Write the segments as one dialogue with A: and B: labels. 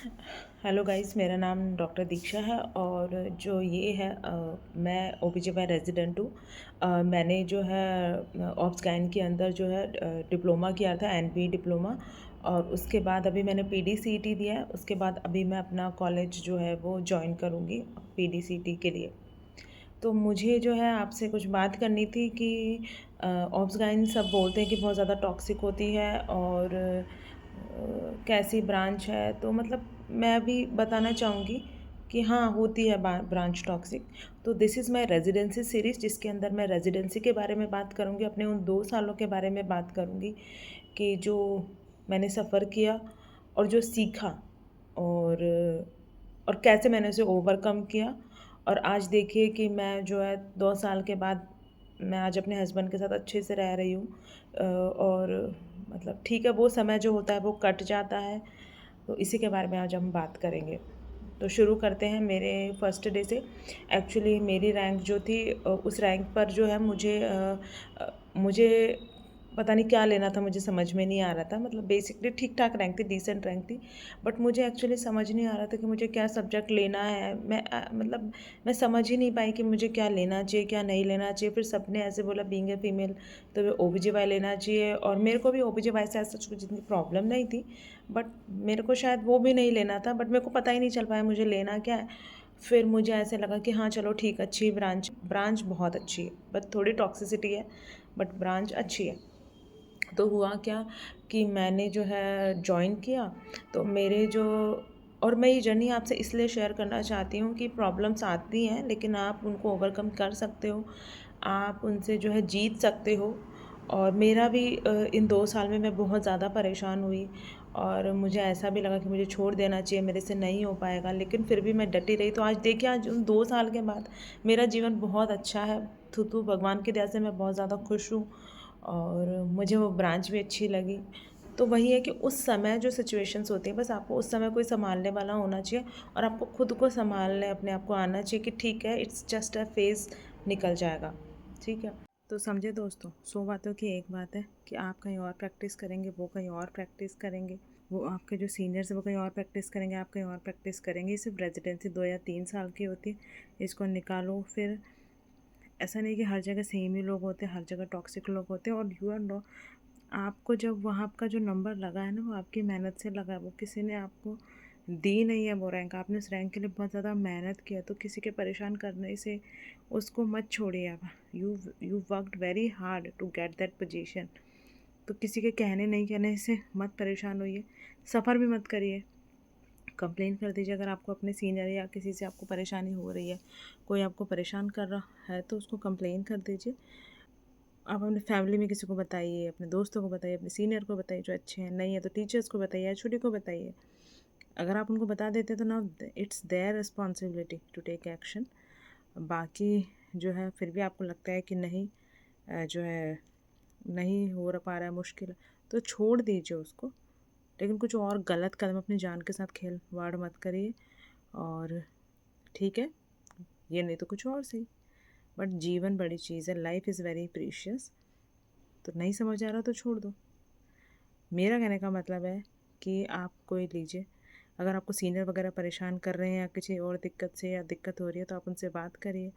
A: Hello guys, मेरा नाम doctor दीक्षा है और जो ये है मैं ओबीजीवाई रेजिडेंट हूँ। मैंने जो है ऑब्स गाइन के अंदर जो है डिप्लोमा किया था, एनपी डिप्लोमा। और उसके बाद अभी मैंने पीडीसीटी दिया है। उसके बाद अभी मैं अपना कॉलेज जो है वो ज्वाइन करूँगी पीडीसीटी के लिए। तो मुझे जो है आपसे कुछ बात करनी थी कि ऑब्स गाइन सब बोलते हैं कि बहुत ज़्यादा टॉक्सिक होती है और कैसी ब्रांच है। तो मतलब मैं भी बताना चाहूँगी कि हाँ, होती है ब्रांच टॉक्सिक। तो this is my residency series, जिसके अंदर मैं रेजिडेंसी के बारे में बात करूँगी, अपने उन 2 सालों के बारे में बात करूँगी कि जो मैंने सफ़र किया और जो सीखा, और कैसे मैंने उसे ओवरकम किया। और आज देखिए कि मैं जो है 2 साल के बाद मैं आज अपने हस्बैंड के साथ अच्छे से रह रही हूँ। और मतलब ठीक है, वो समय जो होता है वो कट जाता है। तो इसी के बारे में आज हम बात करेंगे। तो शुरू करते हैं मेरे फर्स्ट डे से। एक्चुअली मेरी रैंक जो थी, उस रैंक पर जो है मुझे पता नहीं क्या लेना था, मुझे समझ में नहीं आ रहा था। मतलब बेसिकली ठीक ठाक रैंक थी, डिसेंट रैंक थी। बट मुझे एक्चुअली समझ नहीं आ रहा था कि मुझे क्या सब्जेक्ट लेना है। मतलब मैं समझ ही नहीं पाई कि मुझे क्या लेना चाहिए, क्या नहीं लेना चाहिए। फिर सबने ऐसे बोला बीइंग ए फीमेल तो ओबीजीवाई लेना चाहिए, और मेरे को भी ओबीजीवाई से ऐसा कुछ इतनी प्रॉब्लम नहीं थी। बट मेरे को शायद वो भी नहीं लेना था, बट मेरे को पता ही नहीं चल पाया मुझे लेना क्या है। फिर मुझे ऐसे लगा कि हाँ चलो ठीक, अच्छी ब्रांच ब्रांच बहुत अच्छी है, बट थोड़ी टॉक्सिसिटी है, बट ब्रांच अच्छी है। तो हुआ क्या कि मैंने जो है जॉइन किया। तो मेरे जो और मैं ये जर्नी आपसे इसलिए शेयर करना चाहती हूँ कि प्रॉब्लम्स आती हैं, लेकिन आप उनको ओवरकम कर सकते हो, आप उनसे जो है जीत सकते हो। और मेरा भी इन 2 साल में मैं बहुत ज़्यादा परेशान हुई, और मुझे ऐसा भी लगा कि मुझे छोड़ देना चाहिए, मेरे से नहीं हो पाएगा, लेकिन फिर भी मैं डटी रही। तो आज देखिए, आज उन 2 साल के बाद मेरा जीवन बहुत अच्छा है। थू भगवान की दया से मैं बहुत ज़्यादा खुश हूँ, और मुझे वो ब्रांच भी अच्छी लगी। तो वही है कि उस समय जो सिचुएशंस होती हैं, बस आपको उस समय कोई सँभालने वाला होना चाहिए, और आपको खुद को सँभालने अपने आप को आना चाहिए कि ठीक है, इट्स जस्ट अ फेज़, निकल जाएगा। ठीक है। तो समझे दोस्तों, 100 बातों की एक बात है कि आप कहीं और प्रैक्टिस करेंगे, वो कहीं और प्रैक्टिस करेंगे, वो आपके जो सीनियर्स हैं वो कहीं और प्रैक्टिस करेंगे, आप कहीं और प्रैक्टिस करेंगे। ये सिर्फ रेजिडेंसी 2 या 3 साल की होती है, इसको निकालो। फिर ऐसा नहीं कि हर जगह सेम ही लोग होते हैं, हर जगह टॉक्सिक लोग होते हैं। और यू आर नो, आपको जब वहाँ का जो नंबर लगा है ना, वो आपकी मेहनत से लगा है, वो किसी ने आपको दी नहीं है वो रैंक। आपने उस रैंक के लिए बहुत ज़्यादा मेहनत किया, तो किसी के परेशान करने से उसको मत छोड़िए। आप you worked very hard to get that position. तो किसी के कहने नहीं कहने से मत परेशान होइए, सफ़र भी मत करिए। कंप्लेन कर दीजिए अगर आपको अपने सीनियर या किसी से आपको परेशानी हो रही है, कोई आपको परेशान कर रहा है तो उसको कंप्लेन कर दीजिए। आप अपने फैमिली में किसी को बताइए, अपने दोस्तों को बताइए, अपने सीनियर को बताइए जो अच्छे हैं, नहीं है तो टीचर्स को बताइए, एचओडी को बताइए। अगर आप उनको बता देते तो ना, it's their responsibility to take action. बाकी जो है फिर भी आपको लगता है कि नहीं, जो है नहीं हो पा रहा है, मुश्किल है, तो छोड़ दीजिए उसको। लेकिन कुछ और गलत कदम अपनी जान के साथ खेलवाड़ मत करिए। और ठीक है, ये नहीं तो कुछ और सही, बट जीवन बड़ी चीज़ है, लाइफ इज़ वेरी प्रीशियस। तो नहीं समझ आ रहा तो छोड़ दो। मेरा कहने का मतलब है कि आप कोई लीजिए। अगर आपको सीनियर वगैरह परेशान कर रहे हैं या किसी और दिक्कत से या दिक्कत हो रही है, तो आप उनसे बात करिए,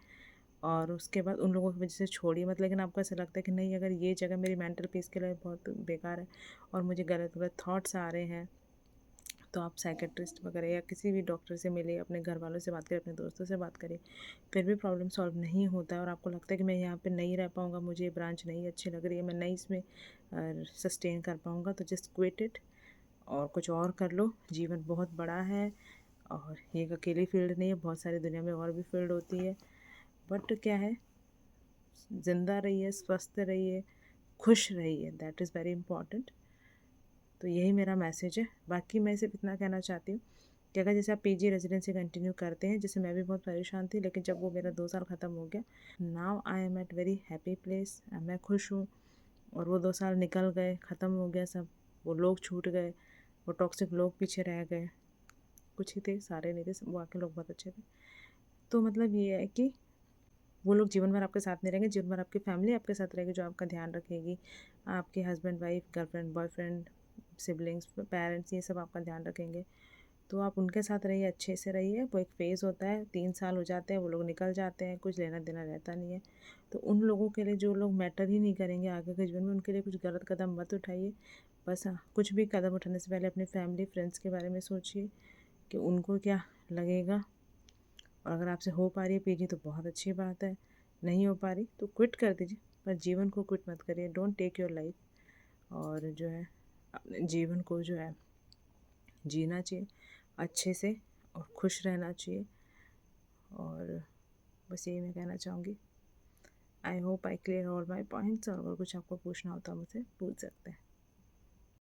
A: और उसके बाद उन लोगों की वजह से छोड़िए मत। लेकिन आपको ऐसा लगता है कि नहीं, अगर ये जगह मेरी मेंटल पीस के लिए बहुत बेकार है और मुझे गलत गलत थॉट्स आ रहे हैं, तो आप साइकेट्रिस्ट वगैरह या किसी भी डॉक्टर से मिलिए, अपने घर वालों से बात करिए, अपने दोस्तों से बात करिए। फिर भी प्रॉब्लम सॉल्व नहीं होता है और आपको लगता है कि मैं यहाँ पे नहीं रह पाऊँगा, मुझे ये ब्रांच नहीं अच्छी लग रही है, मैं नहीं इसमें सस्टेन कर पाऊँगा, तो जस्ट क्विट इट और कुछ और कर लो। जीवन बहुत बड़ा है, और ये एक अकेली फील्ड नहीं है, बहुत सारी दुनिया में और भी फील्ड होती है। बट क्या है, ज़िंदा रहिए, स्वस्थ रहिए, खुश रहिए, दैट इज़ वेरी इंपॉर्टेंट। तो यही मेरा मैसेज है। बाकी मैं सिर्फ इतना कहना चाहती हूँ कि अगर जैसे आप पीजी रेजिडेंसी कंटिन्यू करते हैं, जैसे मैं भी बहुत परेशान थी, लेकिन जब वो मेरा 2 साल ख़त्म हो गया, now I am at very happy place, मैं खुश हूँ। और वो 2 साल निकल गए, ख़त्म हो गया सब, वो लोग छूट गए, वो टॉक्सिक लोग पीछे रह गए। कुछ ही थे, सारे नहीं थे, वो आके लोग बहुत अच्छे थे। तो मतलब ये है कि वो लोग जीवन भर आपके साथ नहीं रहेंगे, जीवन भर आपकी फैमिली आपके साथ रहेगी जो आपका ध्यान रखेगी। आपके husband wife, girlfriend boyfriend, siblings, parents, ये सब आपका ध्यान रखेंगे। तो आप उनके साथ रहिए, अच्छे से रहिए। वो एक फ़ेज़ होता है, 3 साल हो जाते हैं, वो लोग निकल जाते हैं, कुछ लेना देना रहता नहीं है। तो उन लोगों के लिए, जो लोग मैटर ही नहीं करेंगे आगे के जीवन में, उनके लिए कुछ गलत कदम मत उठाइए। बस कुछ भी कदम उठाने से पहले अपने फैमिली फ्रेंड्स के बारे में सोचिए कि उनको क्या लगेगा। और अगर आपसे हो पा रही है पीजी तो बहुत अच्छी बात है, नहीं हो पा रही तो क्विट कर दीजिए, पर जीवन को क्विट मत करिए। Don't take your life. और जो है अपने जीवन को जो है जीना चाहिए अच्छे से, और खुश रहना चाहिए। और बस यही मैं कहना चाहूँगी। I hope I clear all my points. और अगर कुछ आपको पूछना हो तो आप मुझसे पूछ सकते हैं।